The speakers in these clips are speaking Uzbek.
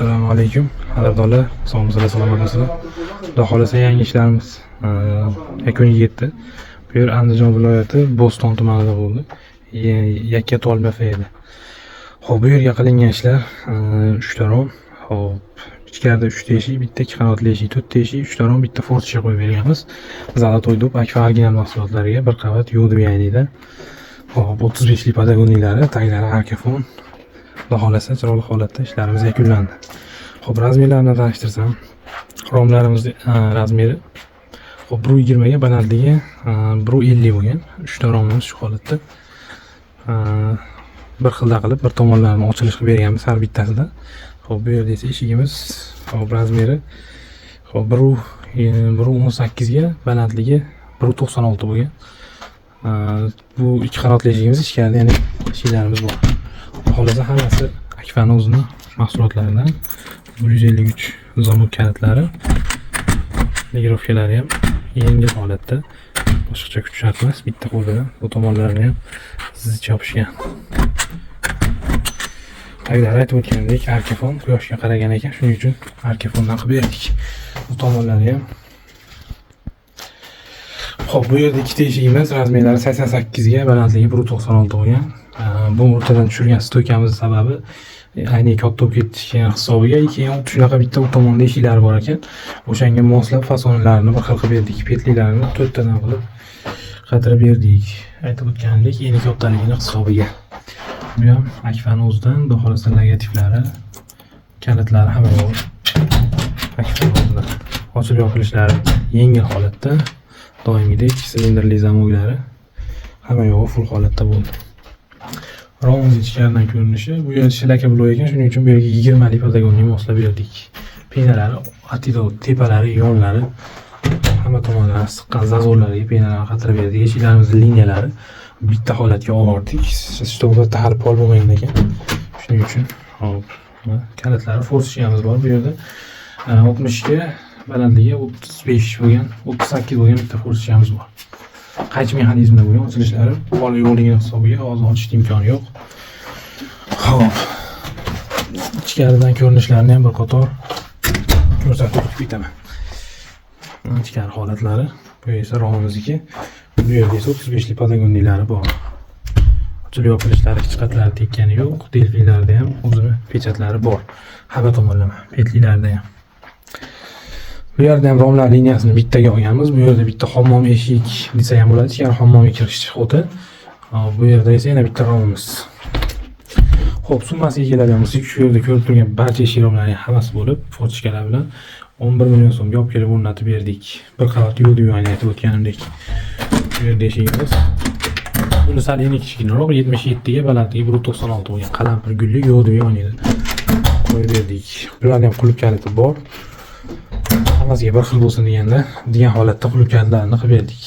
Assalomu alaykum qadrdonlar, sog'misizlar, salomatmisizlar? Xudo xolasa yangi ishlarimiz yakuniga yetdi. Bu yer Andijon viloyati Bo'ston tumanida bo'ldi. Yakkatol edi. Xo'p, bu yerga qilingan ishlar 3 ta rom. Xo'p, ichkarida 3 ta eshik, bitta 2 qanotli eshik, 4 ta eshik, 3 ta rom, bitta fortcha qo'yib berganmiz. Zalatoy dub Akfa original mahsulotlariga bir qavat yo'd yanida. Xo'p, 35 li padagonilari, taglari arkafon. Xudo xolasa chiroyli holatda ishlarimiz yakunlandi. Xo'p, razmerlarini tanishtirsam, romlarimiz razmeri xo'p 1.20 ga, balandligi 1.50 bo'lgan. 3 ta romimiz shu holatda. Bir xilda qilib bir tomonlarini ochilish qilib berganmiz har bittasida. Xo'p, bu yerda esa eshigimiz xo'p razmeri xo'p 1.18 ga, balandligi 1.96 bo'lgan. Bu ikki qanotli eshigimiz, ichkarida yana eshiklarimiz bor. Xohlasa hammasi Akfa'ning o'zining mahsulotlaridan. 153 zamok kalitlari, legirovkalari ham yengil holatda, boshqacha kuch shart emas. Bitta qo'l bilan bu tomonlarini ham zich yopishgan. Taglari aytib o'tganidek arkafon, quyoshga qaragan ekan, shuning uchun arkafondan qilib berdik. Bu tomonlari ham. Xo'p, bu yerda ikkita eshigimiz, razmerlari 88 ga, balandligi 1.96 bo'lgan. Bu o'rtadan tushirgan stoykamiz sababi ayni katta bo'lib ketishgan hisobiga keyin shunaqa bitta u tomonda eshiklari bor ekan. O'shanga moslab fasonlarini bir xil qilib berdik. Petlilarini 4 tadan qilib qatirib berdik. Aytib o'tganimdek, eni kattaligini hisobiga. Bu ham Akfa'ning o'zidan, xudo xolasa logotiflari, kalitlari hamma bor. Akfa'ning o'zidan ochilib yopilishlari yengil holatda, doimgidek silindrli zamoglari hamma yo'g'i full holatda bo'ldi. Romimiz ichkaridan ko'rinishi, bu yer shlaka bloy ekan, shuning uchun bu yerga 20 li padagonni moslab berdik. Penalari, atido tepalari, yonlari, hamma tomonlari siqqan zazorlariga penalarni qatirib berdik. Eshiklarimiz liniyalari bitta holatga oldik. Stolda hali pol bo'lmagan ekan. Shuning uchun hop, kalitlari fortchamiz bor bu yerda. 60 ga, balandligi 35 bo'lgan, 38 bo'lgan bitta fortchamiz bor. Qaychi mexanizmda bo'lgan ochilishlari, bola yo'qligini hisobiga hozir ochishning imkoni yo'q. Xo'p, ichkaridan ko'rinishlarini ham bir qator ko'rsatib ketaman. Ichkari holatlari, bu esa romimizniki. Bu yerda esa 35 li padagonilari bor. Ochilib yopilishlari, hech qatlari tekkani yo'q. Delfinlarda ham o'zini pechatlari bor. Hamma tomonlama petlilarda ham. Bu yerda ham romlar liniyasini bittaga olganmiz. Bu yerda bitta hammom eshik desa ham bo'ladi. Ichkari hammomga kirish xoti. Bu yerda esa yana bitta romimiz. Xo'p, summasiga keladigan bo'lsak, shu yerda ko'rib turgan barcha eshik romlarining hammasi bo'lib, fortchkalar bilan 11 million so'mga olib kelib o'rnatib berdik. Bir qavat yo'l yo'yani aytib o'tganimdek. Bu yerda eshigimiz. Buni sal yana kichikroq, 77 ga, balandligi 1.96 bo'lgan qalampir gulli yo'l yo'yani qo'yib berdik. Bularning ham qulf kaliti bor. Hammasiga bir xil bo'lsin degan holatda qulf kalitlarini qilib berdik.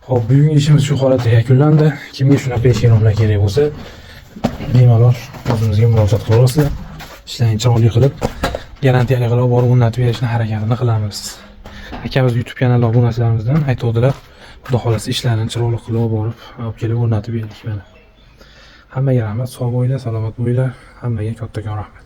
Xo'p, bugungi ishimiz shu holatda yakunlandi. Kimga shunaqa eshik romlar kerak bo'lsa, bemalol o'zimizga murojaat qila olasizlar. Ishlarni chiroyli qilib, garantiyali qilib borib o'rnatib berishni harakatini qilamiz. Akamiz YouTube kanali obunachalarimizdan aytuvdilar, xudo xolasa ishlarni chiroyli qilib borib, olib kelib o'rnatib berdik mana. Hammaga rahmat, sog' bo'linglar, salomat bo'linglar. Hammaga kattakon rahmat.